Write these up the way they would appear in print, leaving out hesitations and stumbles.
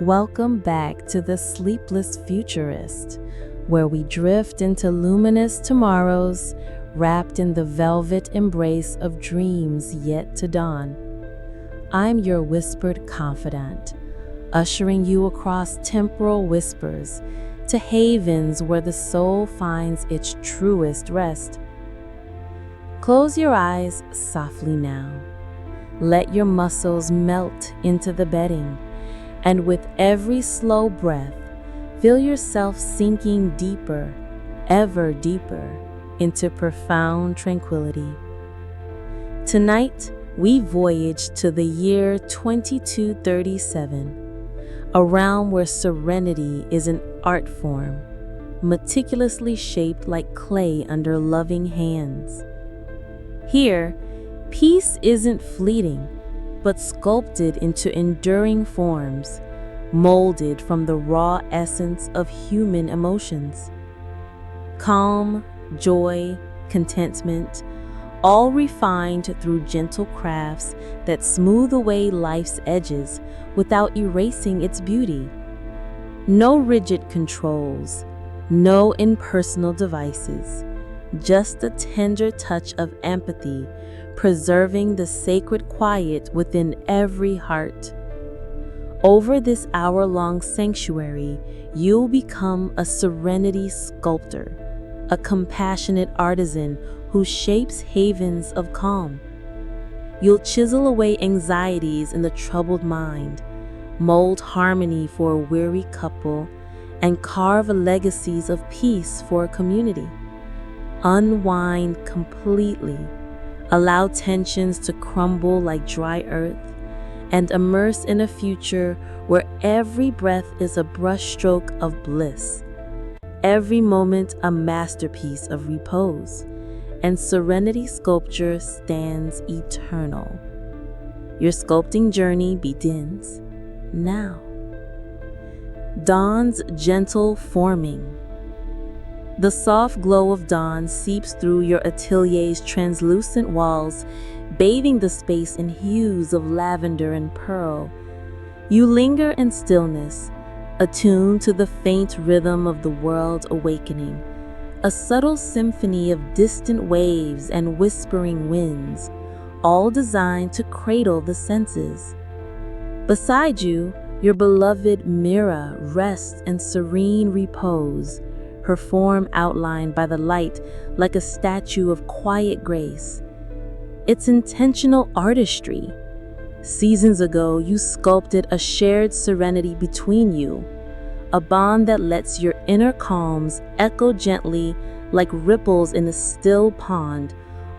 Welcome back to the Sleepless Futurist, where we drift into luminous tomorrows wrapped in the velvet embrace of dreams yet to dawn. I'm your whispered confidant, ushering you across temporal whispers to havens where the soul finds its truest rest. Close your eyes softly now. Let your muscles melt into the bedding, and with every slow breath, feel yourself sinking deeper, ever deeper, into profound tranquility. Tonight, we voyage to the year 2237, a realm where serenity is an art form, meticulously shaped like clay under loving hands. Here, peace isn't fleeting, but sculpted into enduring forms, molded from the raw essence of human emotions. Calm, joy, contentment, all refined through gentle crafts that smooth away life's edges without erasing its beauty. No rigid controls, no impersonal devices, just a tender touch of empathy, preserving the sacred quiet within every heart. Over this hour-long sanctuary, you'll become a Serenity Sculptor, a compassionate artisan who shapes havens of calm. You'll chisel away anxieties in the troubled mind, mold harmony for a weary couple, and carve legacies of peace for a community. Unwind completely. Allow tensions to crumble like dry earth, and immerse in a future where every breath is a brushstroke of bliss, every moment a masterpiece of repose, and Serenity Sculpture stands eternal. Your sculpting journey begins now. Dawn's gentle forming. The soft glow of dawn seeps through your atelier's translucent walls, bathing the space in hues of lavender and pearl. You linger in stillness, attuned to the faint rhythm of the world awakening, a subtle symphony of distant waves and whispering winds, all designed to cradle the senses. Beside you, your beloved Mira rests in serene repose, her form outlined by the light like a statue of quiet grace. It's intentional artistry. Seasons ago, you sculpted a shared serenity between you, a bond that lets your inner calms echo gently like ripples in a still pond,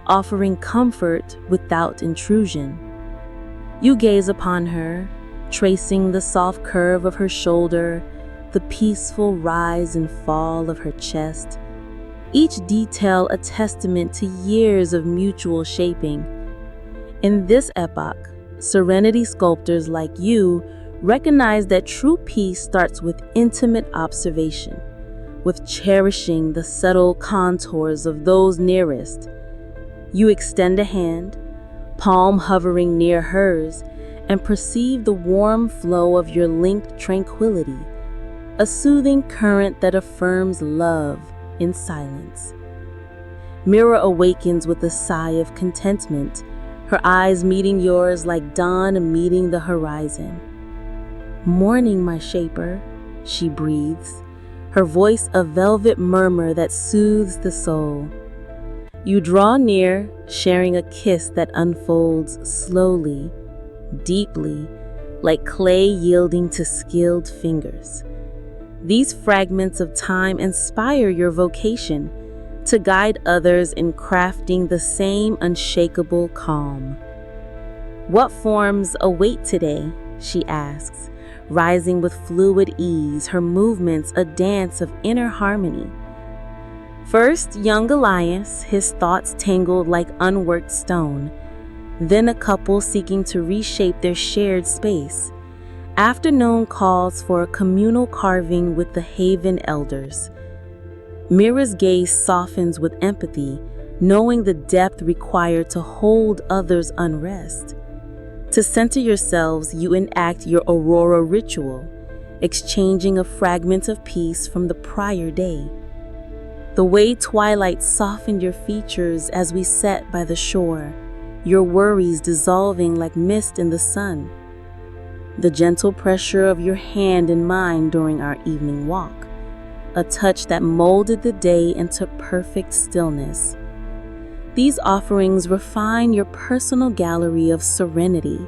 offering comfort without intrusion. You gaze upon her, tracing the soft curve of her shoulder, the peaceful rise and fall of her chest, each detail a testament to years of mutual shaping. In this epoch, Serenity Sculptors like you recognize that true peace starts with intimate observation, with cherishing the subtle contours of those nearest. You extend a hand, palm hovering near hers, and perceive the warm flow of your linked tranquility, a soothing current that affirms love in silence. Mira awakens with a sigh of contentment, her eyes meeting yours like dawn meeting the horizon. "Morning, my shaper," she breathes, her voice a velvet murmur that soothes the soul. You draw near, sharing a kiss that unfolds slowly, deeply, like clay yielding to skilled fingers. These fragments of time inspire your vocation to guide others in crafting the same unshakable calm. "What forms await today?" she asks, rising with fluid ease, her movements a dance of inner harmony. First, young Elias, his thoughts tangled like unworked stone. Then a couple seeking to reshape their shared space. Afternoon calls for a communal carving with the Haven elders. Mira's gaze softens with empathy, knowing the depth required to hold others' unrest. To center yourselves, you enact your Aurora ritual, exchanging a fragment of peace from the prior day. The way twilight softened your features as we sat by the shore, your worries dissolving like mist in the sun. The gentle pressure of your hand in mine during our evening walk, a touch that molded the day into perfect stillness. These offerings refine your personal gallery of serenity,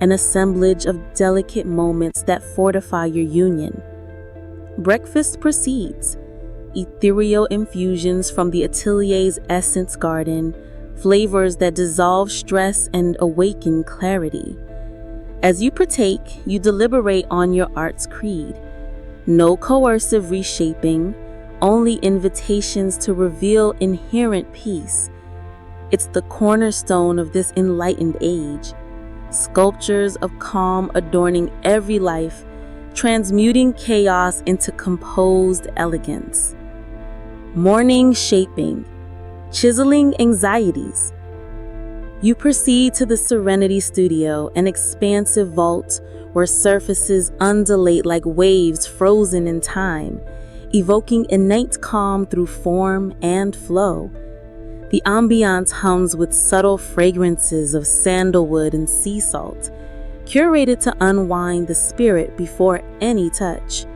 an assemblage of delicate moments that fortify your union. Breakfast proceeds, ethereal infusions from the atelier's essence garden, flavors that dissolve stress and awaken clarity. As you partake, you deliberate on your art's creed. No coercive reshaping, only invitations to reveal inherent peace. It's the cornerstone of this enlightened age. Sculptures of calm adorning every life, transmuting chaos into composed elegance. Morning shaping, chiseling anxieties. You proceed to the Serenity Studio, an expansive vault where surfaces undulate like waves frozen in time, evoking innate calm through form and flow. The ambiance hums with subtle fragrances of sandalwood and sea salt, curated to unwind the spirit before any touch.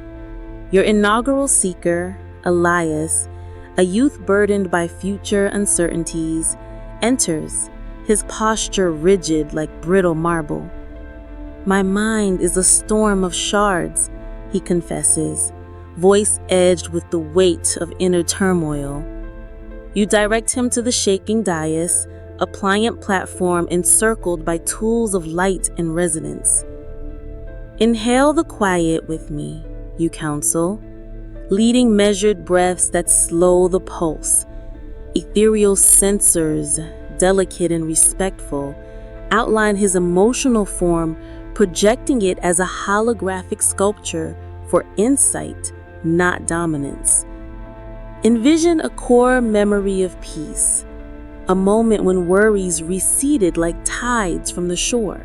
Your inaugural seeker, Elias, a youth burdened by future uncertainties, enters, his posture rigid like brittle marble. "My mind is a storm of shards," he confesses, voice edged with the weight of inner turmoil. You direct him to the shaking dais, a pliant platform encircled by tools of light and resonance. "Inhale the quiet with me," you counsel, leading measured breaths that slow the pulse. Ethereal sensors, delicate and respectful, outline his emotional form, projecting it as a holographic sculpture for insight, not dominance. Envision a core memory of peace, a moment when worries receded like tides from the shore.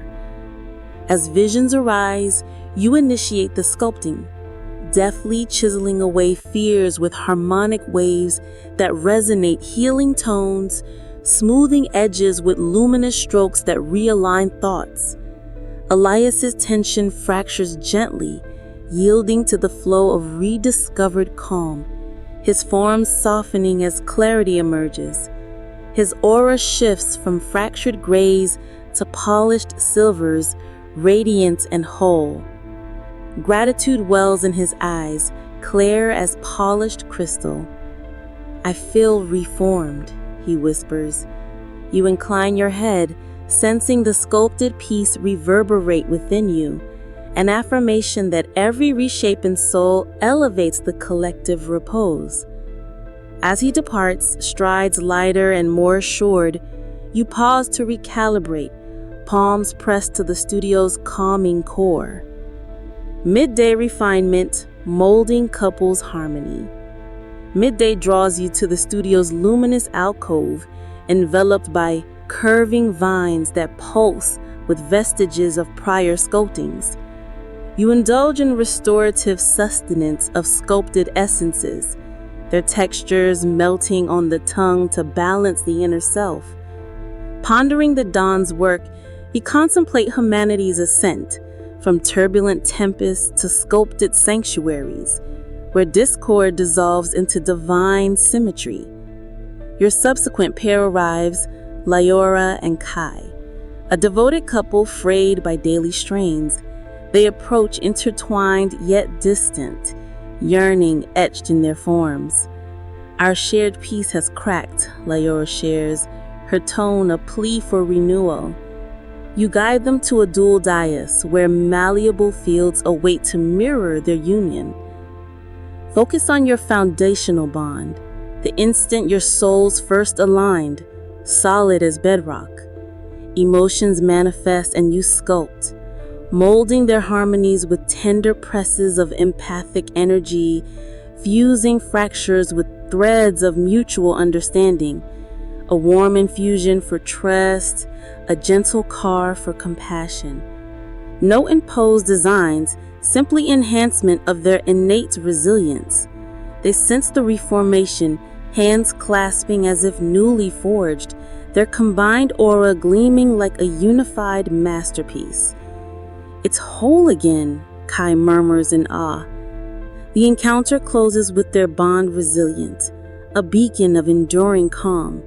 As visions arise, you initiate the sculpting, deftly chiseling away fears with harmonic waves that resonate healing tones, smoothing edges with luminous strokes that realign thoughts. Elias's tension fractures gently, yielding to the flow of rediscovered calm, his form softening as clarity emerges. His aura shifts from fractured grays to polished silvers, radiant and whole. Gratitude wells in his eyes, clear as polished crystal. "I feel reformed," he whispers. You incline your head, sensing the sculpted piece reverberate within you, an affirmation that every reshapen soul elevates the collective repose. As he departs, strides lighter and more assured, you pause to recalibrate, palms pressed to the studio's calming core. Midday refinement, molding couples harmony. Midday draws you to the studio's luminous alcove, enveloped by curving vines that pulse with vestiges of prior sculptings. You indulge in restorative sustenance of sculpted essences, their textures melting on the tongue to balance the inner self. Pondering the dawn's work, you contemplate humanity's ascent, from turbulent tempests to sculpted sanctuaries, where discord dissolves into divine symmetry. Your subsequent pair arrives, Lyora and Kai, a devoted couple frayed by daily strains. They approach intertwined yet distant, yearning etched in their forms. "Our shared peace has cracked," Lyora shares, her tone a plea for renewal. You guide them to a dual dais where malleable fields await to mirror their union. Focus on your foundational bond, the instant your souls first aligned, solid as bedrock. Emotions manifest and you sculpt, molding their harmonies with tender presses of empathic energy, fusing fractures with threads of mutual understanding. A warm infusion for trust, a gentle car for compassion. No imposed designs, simply enhancement of their innate resilience. They sense the reformation, hands clasping as if newly forged, their combined aura gleaming like a unified masterpiece. "It's whole again," Kai murmurs in awe. The encounter closes with their bond resilient, a beacon of enduring calm.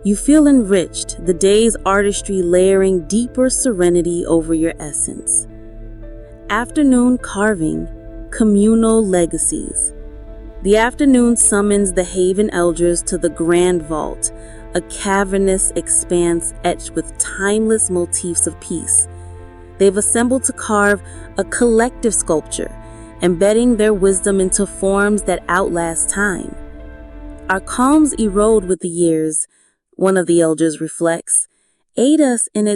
You feel enriched, the day's artistry layering deeper serenity over your essence. Afternoon carving, communal legacies. The afternoon summons the Haven Elders to the Grand Vault, a cavernous expanse etched with timeless motifs of peace. They've assembled to carve a collective sculpture, embedding their wisdom into forms that outlast time. "Our calms erode with the years," one of the elders reflects. "Aid us in